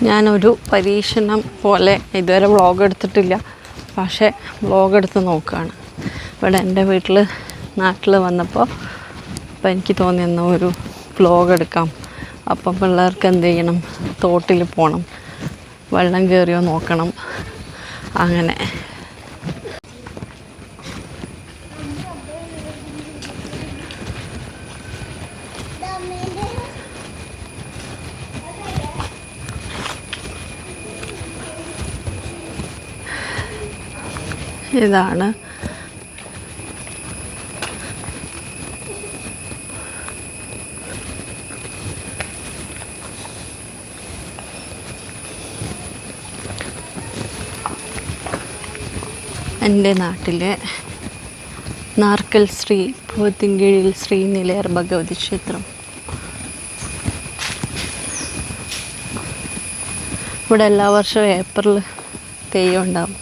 ഞാനൊരു പരീക്ഷണം പോലെ ഇതുവരെ വ്ളോഗ് എടുത്തിട്ടില്ല, പക്ഷേ വ്ളോഗ് എടുത്ത് നോക്കുകയാണ്. ഇവിടെ എൻ്റെ നാട്ടിൽ വന്നപ്പോൾ അപ്പോൾ എനിക്ക് തോന്നി എന്നാൽ ഒരു വ്ളോഗ് എടുക്കാം. അപ്പം പിള്ളേർക്ക് എന്ത് ചെയ്യണം, തോട്ടിൽ പോകണം, വെള്ളം കയറിയോ നോക്കണം. അങ്ങനെ ഇതാണ് എൻ്റെ നാട്ടിലെ നാർക്കൽ ശ്രീ പോത്തിൻകീഴിൽ ശ്രീ നിലയർ ഭഗവതി ക്ഷേത്രം. ഇവിടെ എല്ലാ വർഷവും ഏപ്രിൽ തെയ്യം ഉണ്ടാവും.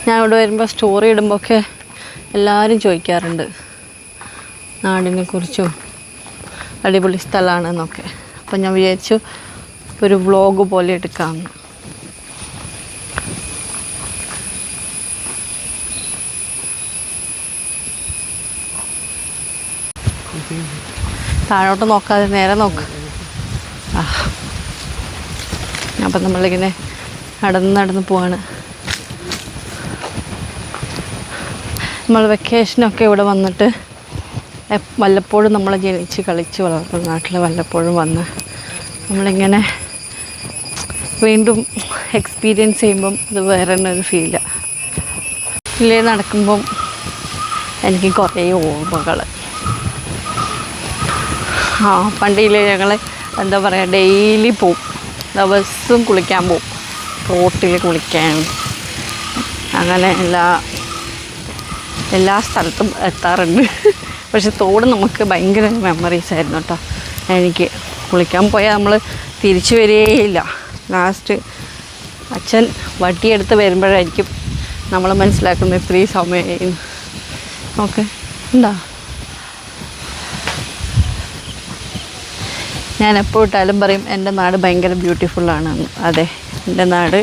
ഞാൻ ഇവിടെ വരുമ്പോൾ സ്റ്റോറി ഇടുമ്പോഴൊക്കെ എല്ലാവരും ചോദിക്കാറുണ്ട് നാടിനെ കുറിച്ചും, അടിപൊളി സ്ഥലമാണെന്നൊക്കെ. അപ്പം ഞാൻ വിചാരിച്ചു ഒരു വ്ളോഗ് പോലെ എടുക്കാമെന്ന്. താഴോട്ട് നോക്കാതെ നേരെ നോക്ക്. അപ്പം നമ്മളിങ്ങനെ നടന്ന് പോവാണ്. നമ്മൾ വെക്കേഷനൊക്കെ ഇവിടെ വന്നിട്ട് വല്ലപ്പോഴും നമ്മൾ ജനിച്ച് കളിച്ച് വളർന്ന നാട്ടിൽ വല്ലപ്പോഴും വന്ന് നമ്മളിങ്ങനെ വീണ്ടും എക്സ്പീരിയൻസ് ചെയ്യുമ്പം ഇത് വേറെ തന്നെ ഒരു ഫീലാണ്. ഇല്ലേ നടക്കുമ്പം എനിക്ക് കുറേ ഓർമ്മകൾ. പണ്ടില്ലേ ഞങ്ങൾ എന്താ പറയുക, ഡെയിലി പോവും, ദിവസവും കുളിക്കാൻ പോവും, തോട്ടിൽ കുളിക്കാൻ. അങ്ങനെ എല്ലാ സ്ഥലത്തും എത്താറുണ്ട്. പക്ഷെ തോട് നമുക്ക് ഭയങ്കര മെമ്മറീസ് ആയിരുന്നു കേട്ടോ. എനിക്ക് കുളിക്കാൻ പോയാൽ നമ്മൾ തിരിച്ചു വരികയില്ല. ലാസ്റ്റ് അച്ഛൻ വട്ടിയെടുത്ത് വരുമ്പോഴായിരിക്കും നമ്മൾ മനസ്സിലാക്കുന്നത് ഇത്രയും സമയം. ഓക്കെ എന്താ ഞാൻ എപ്പോൾ ഇട്ടാലും പറയും എൻ്റെ നാട് ഭയങ്കര ബ്യൂട്ടിഫുള്ളാണെന്ന്. അതെ, എൻ്റെ നാട്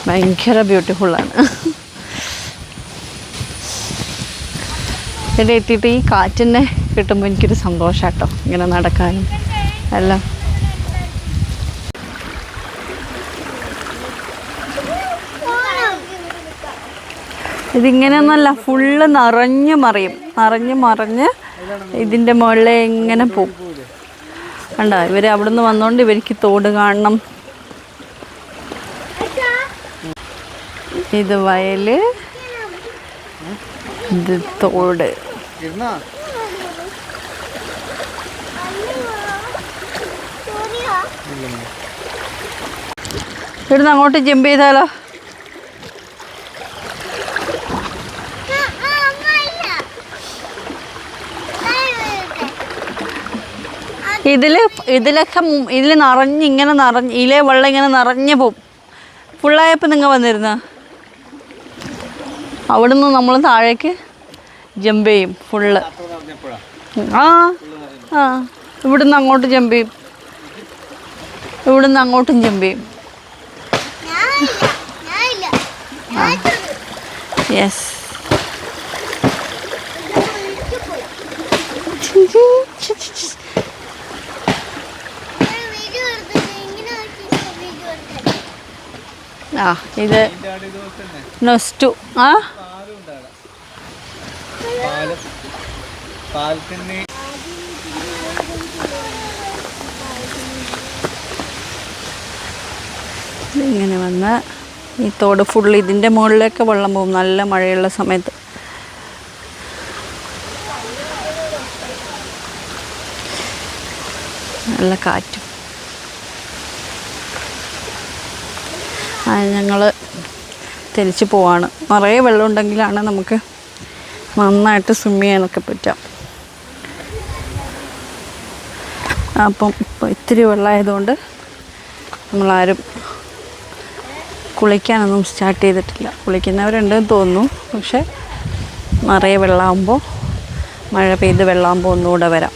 ഭയങ്കര ബ്യൂട്ടിഫുള്ളാണ്. ഇവിടെ എത്തിയിട്ട് ഈ കാറ്റിനെ കിട്ടുമ്പോൾ എനിക്കൊരു സന്തോഷം കേട്ടോ, ഇങ്ങനെ നടക്കാനും എല്ലാം. ഇതിങ്ങനെയൊന്നുമല്ല, ഫുള്ള് നിറഞ്ഞ് മറിഞ്ഞ് ഇതിൻ്റെ മുകളിൽ ഇങ്ങനെ പോവും. കണ്ടോ, ഇവർ അവിടെ നിന്ന് വന്നുകൊണ്ട് ഇവർക്ക് തോട് കാണണം. ഇത് വയൽ, ഇത് തോട്. ഇവിടുന്ന് അങ്ങോട്ട് ജമ്പ് ചെയ്താലോ? ഇതിൽ നിറഞ്ഞ് ഇതിലെ വെള്ളം ഇങ്ങനെ നിറഞ്ഞ് പോവും. ഫുള്ളായപ്പോൾ നിങ്ങൾ വന്നിരുന്ന അവിടുന്ന് നമ്മൾ താഴേക്ക് ജമ്പ് ചെയ്യും ഫുള്ള്. ഇവിടുന്ന് അങ്ങോട്ട് ജമ്പ് ചെയ്യും, ഇവിടുന്ന് അങ്ങോട്ടും ജമ്പ് ചെയ്യും. യെസ്. ഇത് നെക്സ്റ്റ് ഇങ്ങനെ വന്ന് ഈ തോട് ഫുള്ള് ഇതിൻ്റെ മുകളിലേക്ക് വെള്ളം പോകും നല്ല മഴയുള്ള സമയത്ത്. നല്ല കാറ്റും. ഞങ്ങൾ തിരിച്ച് പോവാണ്. നിറയെ വെള്ളം ഉണ്ടെങ്കിലാണ് നമുക്ക് നന്നായിട്ട് സ്വിം ചെയ്യാനൊക്കെ പറ്റാം. അപ്പം ഇപ്പോൾ ഇത്തിരി വെള്ളമായതുകൊണ്ട് നമ്മളാരും കുളിക്കാനൊന്നും സ്റ്റാർട്ട് ചെയ്തിട്ടില്ല. കുളിക്കുന്നവരുണ്ടെന്ന് തോന്നുന്നു, പക്ഷെ നിറയെ വെള്ളമാകുമ്പോൾ, മഴ പെയ്ത് വെള്ളമാകുമ്പോൾ ഒന്നുകൂടെ വരാം.